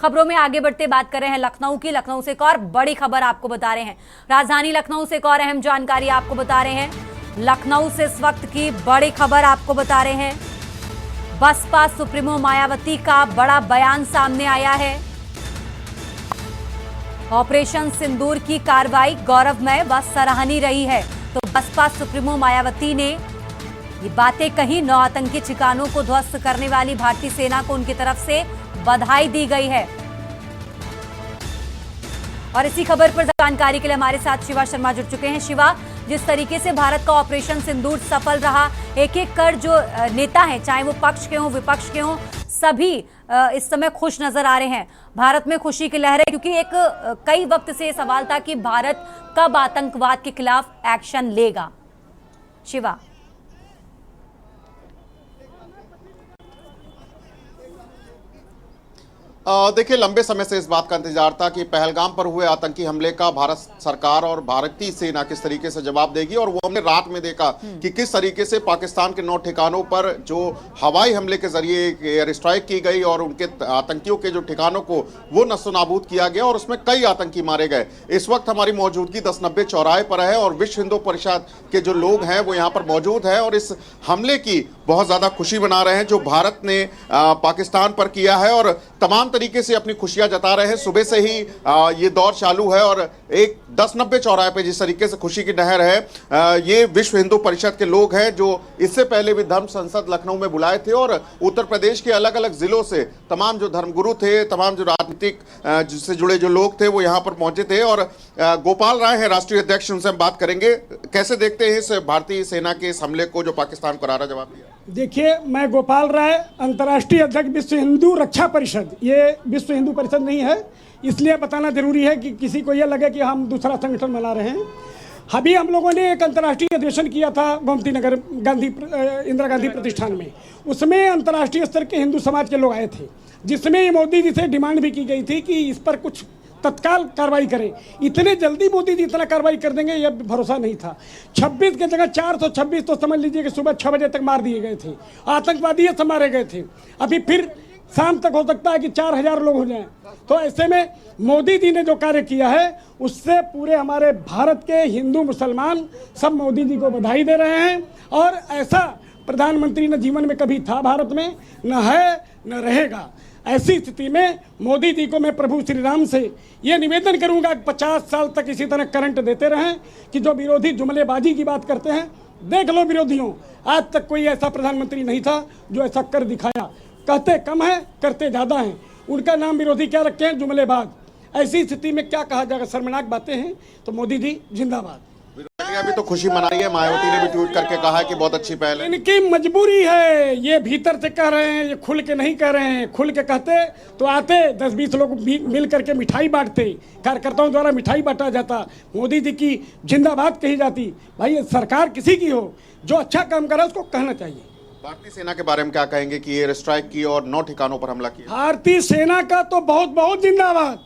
खबरों में आगे बढ़ते बात कर रहे हैं लखनऊ की। लखनऊ से एक और बड़ी खबर आपको बता रहे हैं। राजधानी लखनऊ से एक और अहम जानकारी आपको बता रहे हैं। लखनऊ से इस वक्त की बड़ी खबर आपको बता रहे हैं। बसपा सुप्रीमो मायावती का बड़ा बयान सामने आया है। ऑपरेशन सिंदूर की कार्रवाई गौरवमय व सराहनीय रही है। तो बसपा सुप्रीमो मायावती ने ये बातें कही। 9 आतंकी ठिकानों को ध्वस्त करने वाली भारतीय सेना को उनकी तरफ से बधाई दी गई है। और इसी खबर पर जानकारी के लिए हमारे साथ शिवा शर्मा जुड़ चुके हैं। शिवा, जिस तरीके से भारत का ऑपरेशन सिंदूर सफल रहा, एक एक कर जो नेता हैं, चाहे वो पक्ष के हों विपक्ष के हों, सभी इस समय खुश नजर आ रहे हैं। भारत में खुशी की लहर है, क्योंकि एक कई वक्त से सवाल था कि भारत कब आतंकवाद के खिलाफ एक्शन लेगा। शिवा, देखिए, लंबे समय से इस बात का इंतजार था कि पहलगाम पर हुए आतंकी हमले का भारत सरकार और भारतीय सेना किस तरीके से जवाब देगी। और वो हमने रात में देखा कि किस तरीके से पाकिस्तान के 9 ठिकानों पर जो हवाई हमले के जरिए एयर स्ट्राइक की गई और उनके आतंकियों के जो ठिकानों को वो नस्तोनाबूद किया गया और उसमें कई आतंकी मारे गए। इस वक्त हमारी मौजूदगी 1090 चौराहे पर है और विश्व हिंदू परिषद के जो लोग हैं वो यहाँ पर मौजूद है और इस हमले की बहुत ज्यादा खुशी मना रहे हैं जो भारत ने पाकिस्तान पर किया है, और तमाम तरीके से अपनी खुशियां जता रहे हैं। सुबह से ही ये दौर चालू है और एक 1090 चौराहे पे जिस तरीके से खुशी की लहर है, ये विश्व हिंदू परिषद के लोग हैं जो इससे पहले भी धर्म संसद लखनऊ में बुलाए थे और उत्तर प्रदेश के अलग अलग जिलों से तमाम जो धर्मगुरु थे, तमाम जो राजनीतिक जिससे जुड़े जो लोग थे वो यहाँ पर पहुंचे थे। और गोपाल राय हैं राष्ट्रीय अध्यक्ष, उनसे हम बात करेंगे। कैसे देखते हैं इस भारतीय सेना के इस हमले को जो पाकिस्तान को करारा जवाब दिया? देखिए, मैं गोपाल राय, अंतर्राष्ट्रीय अध्यक्ष विश्व हिंदू रक्षा परिषद। ये विश्व हिंदू परिषद नहीं है, इसलिए बताना जरूरी है कि किसी को यह लगे कि हम दूसरा संगठन बना रहे हैं। अभी हम लोगों ने एक अंतर्राष्ट्रीय अधिवेशन किया था गोमती नगर इंदिरा गांधी प्रतिष्ठान में। उसमें अंतर्राष्ट्रीय स्तर के हिंदू समाज के लोग आए थे, जिसमें मोदी जी से डिमांड भी की गई थी कि इस पर कुछ तत्काल कार्रवाई करें। इतने जल्दी मोदी जी इतना कार्रवाई कर देंगे यह भरोसा नहीं था। 26 की जगह 426 तो समझ लीजिए कि सुबह 6 बजे तक मार दिए गए थे, आतंकवादी सब मारे गए थे। अभी फिर शाम तक हो सकता है कि 4000 लोग हो जाएं। तो ऐसे में मोदी जी ने जो कार्य किया है उससे पूरे हमारे भारत के हिंदू मुसलमान सब मोदी जी को बधाई दे रहे हैं। और ऐसा प्रधानमंत्री न जीवन में कभी था भारत में, न है, न रहेगा। ऐसी स्थिति में मोदी जी को मैं प्रभु श्री राम से ये निवेदन करूंगा कि 50 साल तक इसी तरह करंट देते रहें कि जो विरोधी जुमलेबाजी की बात करते हैं, देख लो विरोधियों, आज तक कोई ऐसा प्रधानमंत्री नहीं था जो ऐसा कर दिखाया। कहते कम है, करते ज़्यादा हैं। उनका नाम विरोधी क्या रखे हैं? जुमलेबाज। ऐसी स्थिति में क्या कहा जाएगा? शर्मनाक बातें हैं। तो मोदी जी जिंदाबाद। अभी तो खुशी मना रही है, मायावती ने भी ट्वीट करके कहा है कि बहुत अच्छी पहल है। इनकी मजबूरी है, ये भीतर से कह रहे हैं, ये खुल के नहीं कह रहे हैं। खुल के कहते तो आते 10-20 लोग मिल करके मिठाई बांटते, कार्यकर्ताओं द्वारा मिठाई बांटा जाता, मोदी जी की जिंदाबाद कही जाती। भाई सरकार किसी की हो, जो अच्छा काम करे उसको कहना चाहिए। भारतीय सेना के बारे में क्या कहेंगे कि एयर स्ट्राइक की और 9 ठिकानों पर हमला किया? भारतीय सेना का तो बहुत बहुत जिंदाबाद।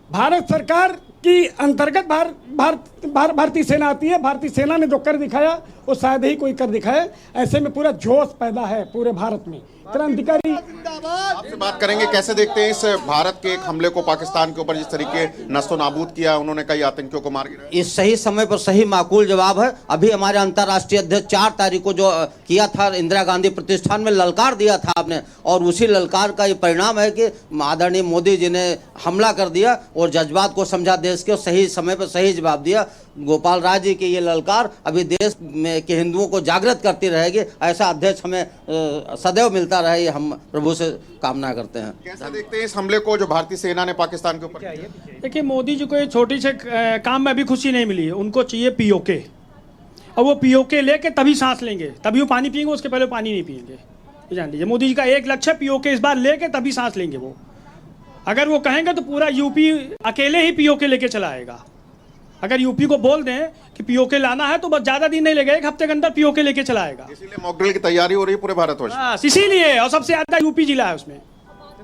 भारत सरकार की अंतर्गत भारतीय सेना आती है। भारतीय सेना ने जो कर दिखाया वो शायद ही कोई कर दिखाए। ऐसे में पूरा जोश पैदा है पूरे भारत में। क्रांतिकारी आपसे बात करेंगे, कैसे देखते हैं इस भारत के एक हमले को पाकिस्तान के ऊपर जिस तरीके नस्तो नाबूद किया, उन्होंने कई आतंकियों को मार गिराया? इस सही समय पर सही माकूल जवाब है। अभी हमारे अंतर्राष्ट्रीय अध्यक्ष 4 तारीख को जो किया था इंदिरा गांधी प्रतिष्ठान में, ललकार दिया था आपने, और उसी ललकार का ये परिणाम है कि आदरणीय मोदी जी ने हमला कर दिया और जज्बात को समझा देश के, सही समय पर सही जवाब दिया। गोपाल राय जी की ये ललकार अभी देश में के हिंदुओं को जागृत करती रहेगी। ऐसा अध्यक्ष हमें सदैव मिलता रहे, ये हम प्रभु से कामना करते हैं। कैसे देखते हैं इस हमले को जो भारतीय सेना ने पाकिस्तान के ऊपर किया? देखिए, मोदी जी को ये छोटी से काम में अभी खुशी नहीं मिली है। उनको चाहिए पीओके, और वो पीओके लेके तभी सांस लेंगे, तभी वो पानी पिएंगे, उसके पहले पानी नहीं पिएंगे। ये जान लीजिए, मोदी जी का एक लक्ष्य पीओके इस बार लेके तभी सांस लेंगे वो। अगर वो कहेंगे तो पूरा यूपी अकेले ही पीओके लेके चला आएगा। अगर यूपी को बोल दें कि पीओके लाना है तो बस ज्यादा दिन नहीं लगेगा, 1 हफ्ते के अंदर पीओके लेके चला आएगा। इसीलिए मॉक ड्रिल की तैयारी हो रही है पूरे भारतवर्ष में। इसीलिए, और सबसे ज्यादा यूपी जिला है उसमें,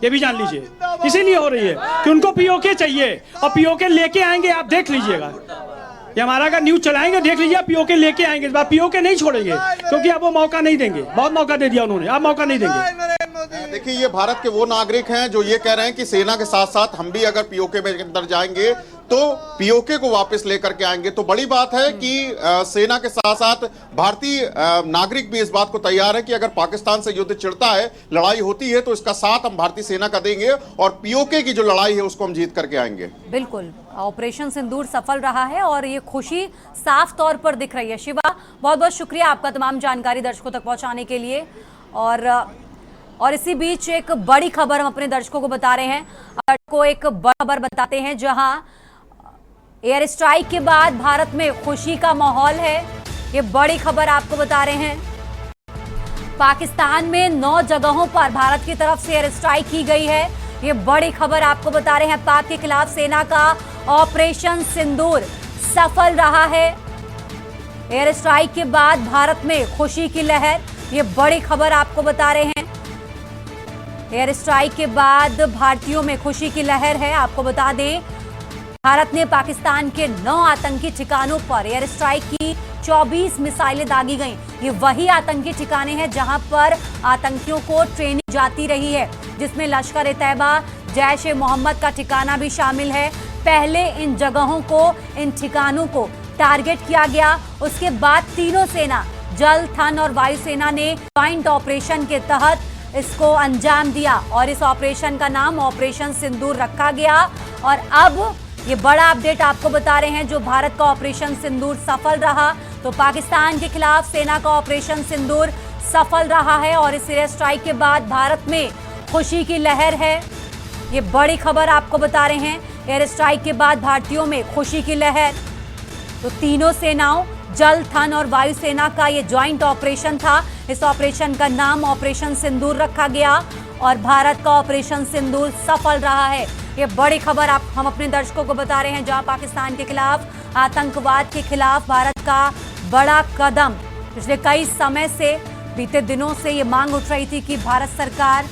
ये भी जान लीजिए। इसीलिए हो रही है कि उनको पीओके चाहिए, और पीओके लेके आएंगे, आप देख लीजिएगा। ये हमारा अगर न्यूज चलाएंगे, देख लीजिए, पीओके लेके आएंगे। इस बार पीओके नहीं छोड़ेंगे, क्योंकि अब वो मौका नहीं देंगे। बहुत मौका दे दिया उन्होंने, अब मौका नहीं देंगे। देखिए, ये भारत के वो नागरिक हैं जो ये कह रहे हैं कि सेना के साथ साथ हम भी अगर पीओके में अंदर जाएंगे तो पीओके को वापस लेकर के आएंगे। तो बड़ी बात है कि सेना के साथ साथ भारतीय नागरिक भी इस बात को तैयार है कि अगर पाकिस्तान से युद्ध छिड़ता है, लड़ाई होती है, तो इसका साथ हम भारतीय सेना का देंगे और पीओके की जो लड़ाई है उसको हम जीत करके आएंगे। बिल्कुल, ऑपरेशन सिंदूर सफल रहा है और ये खुशी साफ तौर पर दिख रही है। शिवा, बहुत बहुत शुक्रिया आपका तमाम जानकारी दर्शकों तक पहुंचाने के लिए। और इसी बीच एक बड़ी खबर हम अपने दर्शकों को बता रहे हैं। आपको एक बड़ी खबर बताते हैं, जहां एयर स्ट्राइक के बाद भारत में खुशी का माहौल है। ये बड़ी खबर आपको बता रहे हैं। पाकिस्तान में 9 जगहों पर भारत की तरफ से एयर स्ट्राइक की गई है। ये बड़ी खबर आपको बता रहे हैं। पाक के खिलाफ सेना का ऑपरेशन सिंदूर सफल रहा है। एयर स्ट्राइक के बाद भारत में खुशी की लहर, ये बड़ी खबर आपको बता रहे हैं। एयर स्ट्राइक के बाद भारतीयों में खुशी की लहर है। आपको बता दें, भारत ने पाकिस्तान के 9 आतंकी ठिकानों पर एयर स्ट्राइक की 24 मिसाइलें दागी गईं। ये वही आतंकी ठिकाने हैं जहां पर आतंकियों को ट्रेनिंग जाती रही है, जिसमें लश्कर ए तैयबा, जैश ए मोहम्मद का ठिकाना भी शामिल है। पहले इन जगहों को, इन ठिकानों को टारगेट किया गया। उसके बाद तीनों सेना, जल, थल और वायुसेना ने ज्वाइंट ऑपरेशन के तहत इसको अंजाम दिया और इस ऑपरेशन का नाम ऑपरेशन सिंदूर रखा गया। और अब ये बड़ा अपडेट आपको बता रहे हैं, जो भारत का ऑपरेशन सिंदूर सफल रहा, तो पाकिस्तान के खिलाफ सेना का ऑपरेशन सिंदूर सफल रहा है और इस एयर स्ट्राइक के बाद भारत में खुशी की लहर है। ये बड़ी खबर आपको बता रहे हैं। एयर स्ट्राइक के बाद भारतीयों में खुशी की लहर। तो तीनों सेनाओं, जल, थल और वायुसेना का ये ज्वाइंट ऑपरेशन था। इस ऑपरेशन का नाम ऑपरेशन सिंदूर रखा गया और भारत का ऑपरेशन सिंदूर सफल रहा है। ये बड़ी खबर हम अपने दर्शकों को बता रहे हैं, जहां पाकिस्तान के खिलाफ, आतंकवाद के खिलाफ भारत का बड़ा कदम। पिछले कई समय से, बीते दिनों से ये मांग उठ रही थी कि भारत सरकार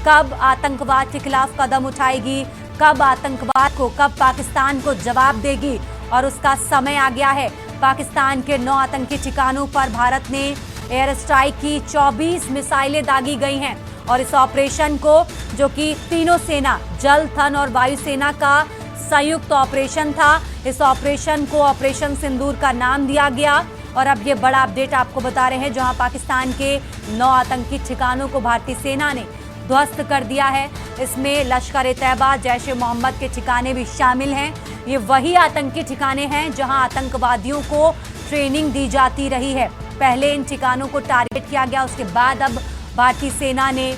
कब आतंकवाद के खिलाफ कदम उठाएगी, कब आतंकवाद को, कब पाकिस्तान को जवाब देगी, और उसका समय आ गया है। पाकिस्तान के 9 आतंकी ठिकानों पर भारत ने एयर स्ट्राइक की 24 मिसाइलें दागी गई हैं और इस ऑपरेशन को, जो कि तीनों सेना, जल, थल और वायुसेना का संयुक्त ऑपरेशन था, इस ऑपरेशन को ऑपरेशन सिंदूर का नाम दिया गया। और अब ये बड़ा अपडेट आपको बता रहे हैं, जहां पाकिस्तान के 9 आतंकी ठिकानों को भारतीय सेना ने ध्वस्त कर दिया है। इसमें लश्कर ए तैयबा, जैश ए मोहम्मद के ठिकाने भी शामिल हैं। ये वही आतंकी ठिकाने हैं जहां आतंकवादियों को ट्रेनिंग दी जाती रही है। पहले इन ठिकानों को टारगेट किया गया, उसके बाद अब भारतीय सेना ने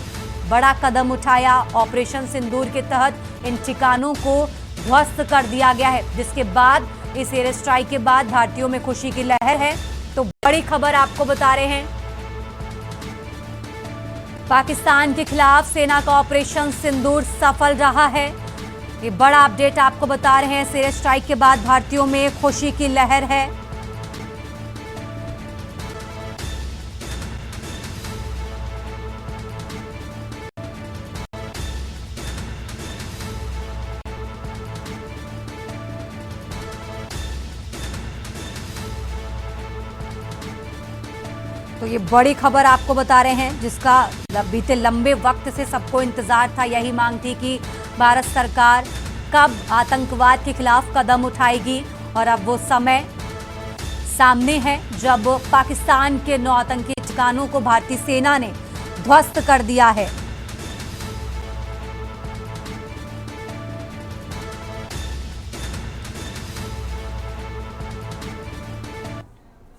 बड़ा कदम उठाया। ऑपरेशन सिंदूर के तहत इन ठिकानों को ध्वस्त कर दिया गया है, जिसके बाद इस एयर स्ट्राइक के बाद भारतीयों में खुशी की लहर है। तो बड़ी खबर आपको बता रहे हैं, पाकिस्तान के खिलाफ सेना का ऑपरेशन सिंदूर सफल रहा है। ये बड़ा अपडेट आपको बता रहे हैं। एयर स्ट्राइक के बाद भारतीयों में खुशी की लहर है। तो ये बड़ी खबर आपको बता रहे हैं, जिसका बीते लंबे वक्त से सबको इंतजार था। यही मांग थी कि भारत सरकार कब आतंकवाद के खिलाफ कदम उठाएगी, और अब वो समय सामने है जब पाकिस्तान के 9 आतंकी ठिकानों को भारतीय सेना ने ध्वस्त कर दिया है।